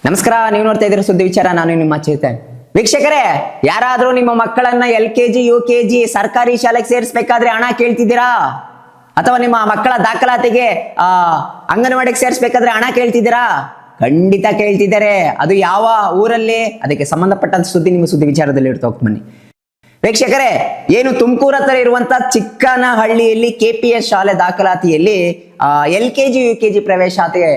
ನಮಸ್ಕಾರ, ನೀವು ನೋಡ್ತಾ ಇದ್ದೀರಾ ಸುದ್ದಿ ವಿಚಾರ. ನಾನು ನಿಮ್ಮ ಚೇತನ್. ವೀಕ್ಷಕರೇ, ಯಾರಾದ್ರೂ ನಿಮ್ಮ ಮಕ್ಕಳನ್ನ LKG UKG ಸರ್ಕಾರಿ ಶಾಲೆಗೆ ಸೇರಿಸಬೇಕಾದ್ರೆ ಹಣ ಕೇಳ್ತಿದ್ದೀರಾ? ಅಥವಾ ನಿಮ್ಮ ಮಕ್ಕಳ ದಾಖಲಾತಿಗೆ ಅಂಗನವಾಡಿಗೆ ಸೇರಿಸಬೇಕಾದ್ರೆ ಹಣ ಕೇಳ್ತಿದ್ದೀರಾ? ಖಂಡಿತ ಕೇಳ್ತಿದ್ದಾರೆ. ಅದು ಯಾವ ಊರಲ್ಲಿ, ಅದಕ್ಕೆ ಸಂಬಂಧಪಟ್ಟಂತ ಸುದ್ದಿ ನಿಮ್ಮ ಸುದ್ದಿ ವಿಚಾರದಲ್ಲಿ ಇಡ್ತಾ ಹೋಗ್ತಾ ಬನ್ನಿ. ವೀಕ್ಷಕರೇ, ಏನು ತುಮಕೂರು ಹತ್ರ ಇರುವಂತ ಚಿಕ್ಕನಹಳ್ಳಿಯಲ್ಲಿ KPS ಶಾಲೆ ದಾಖಲಾತಿಯಲ್ಲಿ LKG UKG ಪ್ರವೇಶಾತಿಗೆ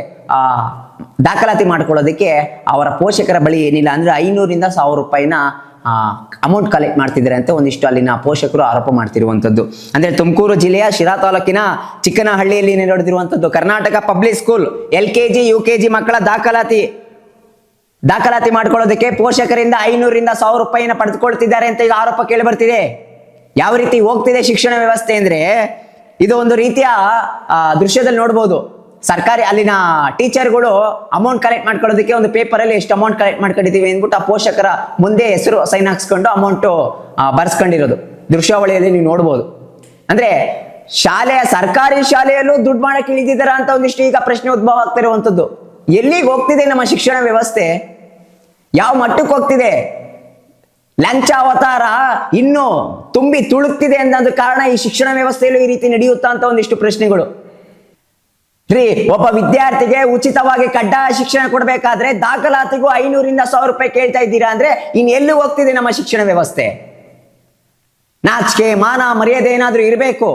ದಾಖಲಾತಿ ಮಾಡ್ಕೊಳ್ಳೋದಕ್ಕೆ ಅವರ ಪೋಷಕರ ಬಳಿ ಏನಿಲ್ಲ ಅಂದ್ರೆ 500ರಿಂದ 1000 ರೂಪಾಯಿನ ಅಮೌಂಟ್ ಕಲೆಕ್ಟ್ ಮಾಡ್ತಿದ್ದಾರೆ ಅಂತ ಒಂದಿಷ್ಟು ಅಲ್ಲಿನ ಪೋಷಕರು ಆರೋಪ ಮಾಡ್ತಿರುವಂತದ್ದು. ಅಂದ್ರೆ ತುಮಕೂರು ಜಿಲ್ಲೆಯ ಶಿರಾ ತಾಲೂಕಿನ ಚಿಕ್ಕನಹಳ್ಳಿಯಲ್ಲಿ ನಡೆದಿರುವಂತದ್ದು. Karnataka public school LKG UKG ಮಕ್ಕಳ ದಾಖಲಾತಿ ಮಾಡ್ಕೊಳ್ಳೋದಕ್ಕೆ ಪೋಷಕರಿಂದ 500ರಿಂದ 1000 ರೂಪಾಯಿನ ಪಡೆದುಕೊಳ್ತಿದ್ದಾರೆ ಅಂತ ಈಗ ಆರೋಪ ಕೇಳಿ ಬರ್ತಿದೆ. ಯಾವ ರೀತಿ ಹೋಗ್ತಿದೆ ಶಿಕ್ಷಣ ವ್ಯವಸ್ಥೆ ಅಂದ್ರೆ, ಇದು ಒಂದು ರೀತಿಯ ದೃಶ್ಯದಲ್ಲಿ ನೋಡ್ಬೋದು. ಸರ್ಕಾರಿ ಅಲ್ಲಿನ ಟೀಚರ್ಗಳು ಅಮೌಂಟ್ ಕಲೆಕ್ಟ್ ಮಾಡ್ಕೊಳ್ಳೋದಕ್ಕೆ ಒಂದು ಪೇಪರ್ ಅಲ್ಲಿ ಎಷ್ಟು ಅಮೌಂಟ್ ಕಲೆಕ್ಟ್ ಮಾಡ್ಕೊಂಡಿದ್ದೀವಿ ಅಂದ್ಬಿಟ್ಟು ಆ ಪೋಷಕರ ಮುಂದೆ ಹೆಸರು ಸೈನ್ ಹಾಕ್ಸ್ಕೊಂಡು ಅಮೌಂಟ್ ಬರ್ಸ್ಕೊಂಡಿರೋದು ದೃಶ್ಯಾವಳಿಯಲ್ಲಿ ನೀವು ನೋಡ್ಬೋದು. ಅಂದ್ರೆ ಸರ್ಕಾರಿ ಶಾಲೆಯಲ್ಲೂ ದುಡ್ಡು ಮಾಡಕ್ಕೆ ಇಳಿದಿದ್ದಾರ ಅಂತ ಒಂದಿಷ್ಟು ಈಗ ಪ್ರಶ್ನೆ ಉದ್ಭವ ಆಗ್ತಿರುವಂತದ್ದು. ಎಲ್ಲಿಗೆ ಹೋಗ್ತಿದೆ ನಮ್ಮ ಶಿಕ್ಷಣ ವ್ಯವಸ್ಥೆ? ಯಾವ ಮಟ್ಟಕ್ಕೆ ಹೋಗ್ತಿದೆ? ಲಂಚ ಅವತಾರ ಇನ್ನು ತುಂಬಿ ತುಳುಕ್ತಿದೆ ಅನ್ನೋದ್ರ ಕಾರಣ ಈ ಶಿಕ್ಷಣ ವ್ಯವಸ್ಥೆಯಲ್ಲೂ ಈ ರೀತಿ ನಡೆಯುತ್ತಾ ಅಂತ ಒಂದಿಷ್ಟು ಪ್ರಶ್ನೆಗಳು. ಒಬ್ಬ ವಿದ್ಯಾರ್ಥಿಗೆ ಉಚಿತವಾಗಿ ಕಡ್ಡಾಯ ಶಿಕ್ಷಣ ಕೊಡಬೇಕಾದ್ರೆ ದಾಖಲಾತಿಗೂ 500ರಿಂದ 1000 ರೂಪಾಯಿ ಕೇಳ್ತಾ ಇದ್ದೀರಾ ಅಂದ್ರೆ ಇನ್ ಎಲ್ಲೂ ಹೋಗ್ತಿದೆ ನಮ್ಮ ಶಿಕ್ಷಣ ವ್ಯವಸ್ಥೆ? ನಾಚಿಕೆ ಮಾನ ಮರ್ಯಾದೆ ಏನಾದ್ರೂ ಇರಬೇಕು.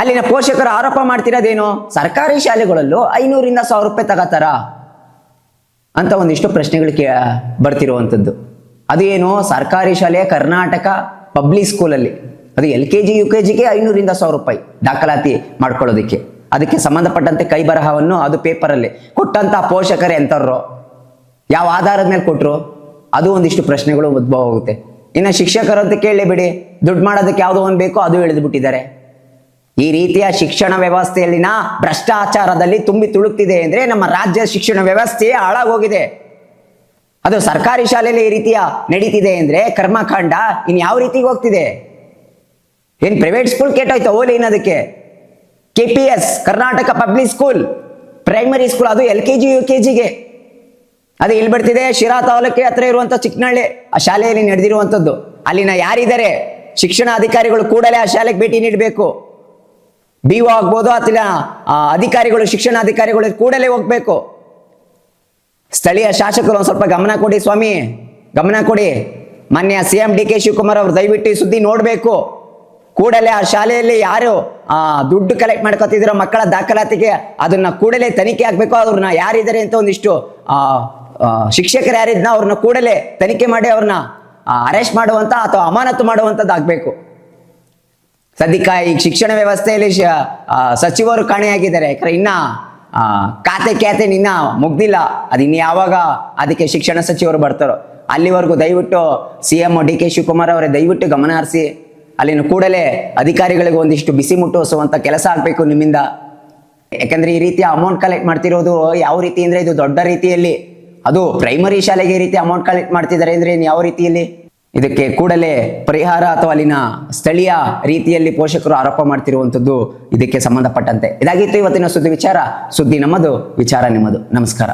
ಅಲ್ಲಿನ ಪೋಷಕರು ಆರೋಪ ಮಾಡ್ತಿರೋದೇನು, ಸರ್ಕಾರಿ ಶಾಲೆಗಳಲ್ಲೂ 500ರಿಂದ 1000 ರೂಪಾಯಿ ತಗೋತಾರ ಅಂತ ಒಂದಿಷ್ಟು ಪ್ರಶ್ನೆಗಳು ಬರ್ತಿರುವಂತದ್ದು. ಅದು ಏನು, ಸರ್ಕಾರಿ ಶಾಲೆಯ ಕರ್ನಾಟಕ ಪಬ್ಲಿಕ್ ಸ್ಕೂಲಲ್ಲಿ ಅದು LKG UKGಗೆ 500ರಿಂದ 1000 ರೂಪಾಯಿ ದಾಖಲಾತಿ ಮಾಡ್ಕೊಳ್ಳೋದಕ್ಕೆ. ಅದಕ್ಕೆ ಸಂಬಂಧಪಟ್ಟಂತೆ ಕೈ ಬರಹವನ್ನು ಅದು ಪೇಪರಲ್ಲಿ ಕೊಟ್ಟಂತ ಪೋಷಕರು ಎಂತವ್ರು, ಯಾವ ಆಧಾರದ ಮೇಲೆ ಕೊಟ್ರು, ಅದು ಒಂದಿಷ್ಟು ಪ್ರಶ್ನೆಗಳು ಉದ್ಭವ ಆಗುತ್ತೆ. ಇನ್ನು ಶಿಕ್ಷಕರು ಅಂತ ಕೇಳಲೇಬಿಡಿ, ದುಡ್ಡು ಮಾಡೋದಕ್ಕೆ ಯಾವುದೋ ಒಂದು ಬೇಕೋ ಅದು ಎಳೆದುಬಿಟ್ಟಿದ್ದಾರೆ. ಈ ರೀತಿಯ ಶಿಕ್ಷಣ ವ್ಯವಸ್ಥೆಯಲ್ಲಿನ ಭ್ರಷ್ಟಾಚಾರದಲ್ಲಿ ತುಂಬಿ ತುಳುಕ್ತಿದೆ ಅಂದ್ರೆ ನಮ್ಮ ರಾಜ್ಯ ಶಿಕ್ಷಣ ವ್ಯವಸ್ಥೆ ಹಾಳಾಗೋಗಿದೆ. ಅದು ಸರ್ಕಾರಿ ಶಾಲೆಯಲ್ಲಿ ಈ ರೀತಿಯ ನಡೀತಿದೆ ಅಂದ್ರೆ ಕರ್ಮಕಾಂಡ ಇನ್ ಯಾವ ರೀತಿಗೆ ಹೋಗ್ತಿದೆ? ಏನ್ ಪ್ರೈವೇಟ್ ಸ್ಕೂಲ್ ಕೆಟ್ಟೋಯ್ತು ಓಲಿ ಅನ್ನೋದಕ್ಕೆ? KPS Karnataka public school primary school ಅದು LKG UKGಗೆ ಅದು ಇಲ್ಲಿ ಬರ್ತಿದೆ. ಶಿರಾ ತಾಲೂಕಿಗೆ ಹತ್ರ ಇರುವಂತ ಚಿಕ್ಕನಹಳ್ಳಿ ಆ ಶಾಲೆಯಲ್ಲಿ ನಡೆದಿರುವಂತದ್ದು. ಅಲ್ಲಿನ ಯಾರಿದ್ದಾರೆ ಶಿಕ್ಷಣ ಅಧಿಕಾರಿಗಳು ಕೂಡಲೇ ಆ ಶಾಲೆಗೆ ಭೇಟಿ ನೀಡಬೇಕು. BO ಆಗ್ಬೋದು ಅಥವಾ ಅಧಿಕಾರಿಗಳು, ಶಿಕ್ಷಣ ಅಧಿಕಾರಿಗಳು ಕೂಡಲೇ ಹೋಗ್ಬೇಕು. ಸ್ಥಳೀಯ ಶಾಸಕರು ಒಂದ್ ಸ್ವಲ್ಪ ಗಮನ ಕೊಡಿ ಸ್ವಾಮಿ, ಗಮನ ಕೊಡಿ. ಮಾನ್ಯ CM DK ಶಿವಕುಮಾರ್ ಅವರು ದಯವಿಟ್ಟು ಈ ಸುದ್ದಿ ನೋಡ್ಬೇಕು. ಕೂಡಲೇ ಆ ಶಾಲೆಯಲ್ಲಿ ಯಾರು ದುಡ್ಡು ಕಲೆಕ್ಟ್ ಮಾಡ್ಕೊತಿದ್ರು ಮಕ್ಕಳ ದಾಖಲಾತಿಗೆ ಅದನ್ನ ಕೂಡಲೇ ತನಿಖೆ ಆಗ್ಬೇಕು. ಅವ್ರನ್ನ ಯಾರಿದ್ದಾರೆ ಅಂತ ಒಂದಿಷ್ಟು ಶಿಕ್ಷಕರು ಯಾರಿದ್ನ ಅವ್ರನ್ನ ಕೂಡಲೇ ತನಿಖೆ ಮಾಡಿ ಅವ್ರನ್ನ ಅರೆಸ್ಟ್ ಮಾಡುವಂತ ಅಥವಾ ಅಮಾನತು ಮಾಡುವಂತದ್ದು ಆಗ್ಬೇಕು. ಸದ್ಯಕ್ಕ ಈ ಶಿಕ್ಷಣ ವ್ಯವಸ್ಥೆಯಲ್ಲಿ ಸಚಿವರು ಕಾಣೆಯಾಗಿದ್ದಾರೆ. ಯಾಕಂದ್ರೆ ಇನ್ನ ಖಾತೆ ನಿನ್ನ ಮುಗ್ದಿಲ್ಲ. ಅದು ಇನ್ನು ಯಾವಾಗ ಅದಕ್ಕೆ ಶಿಕ್ಷಣ ಸಚಿವರು ಬರ್ತಾರೋ ಅಲ್ಲಿವರೆಗೂ ದಯವಿಟ್ಟು CM DK ಶಿವಕುಮಾರ್ ಅವರೇ ದಯವಿಟ್ಟು ಗಮನ ಹರಿಸಿ ಅಲ್ಲಿನ ಕೂಡಲೇ ಅಧಿಕಾರಿಗಳಿಗೆ ಒಂದಿಷ್ಟು ಬಿಸಿ ಮುಟ್ಟಿಸುವಂತ ಕೆಲಸ ಆಗ್ಬೇಕು ನಿಮ್ಮಿಂದ. ಯಾಕಂದ್ರೆ ಈ ರೀತಿ ಅಮೌಂಟ್ ಕಲೆಕ್ಟ್ ಮಾಡ್ತಿರೋದು ಯಾವ ರೀತಿ ಅಂದ್ರೆ ಇದು ದೊಡ್ಡ ರೀತಿಯಲ್ಲಿ, ಅದು ಪ್ರೈಮರಿ ಶಾಲೆಗೆ ಈ ರೀತಿ ಅಮೌಂಟ್ ಕಲೆಕ್ಟ್ ಮಾಡ್ತಿದ್ದಾರೆ ಅಂದ್ರೆ ಯಾವ ರೀತಿಯಲ್ಲಿ? ಇದಕ್ಕೆ ಕೂಡಲೇ ಪರಿಹಾರ ಅಥವಾ ಅಲ್ಲಿನ ಸ್ಥಳೀಯ ರೀತಿಯಲ್ಲಿ ಪೋಷಕರು ಆರೋಪ ಮಾಡ್ತಿರುವಂತದ್ದು ಇದಕ್ಕೆ ಸಂಬಂಧಪಟ್ಟಂತೆ. ಇದಾಗಿತ್ತು ಇವತ್ತಿನ ಸುದ್ದಿ ವಿಚಾರ. ಸುದ್ದಿ ನಮ್ಮದು, ವಿಚಾರ ನಿಮ್ಮದು. ನಮಸ್ಕಾರ.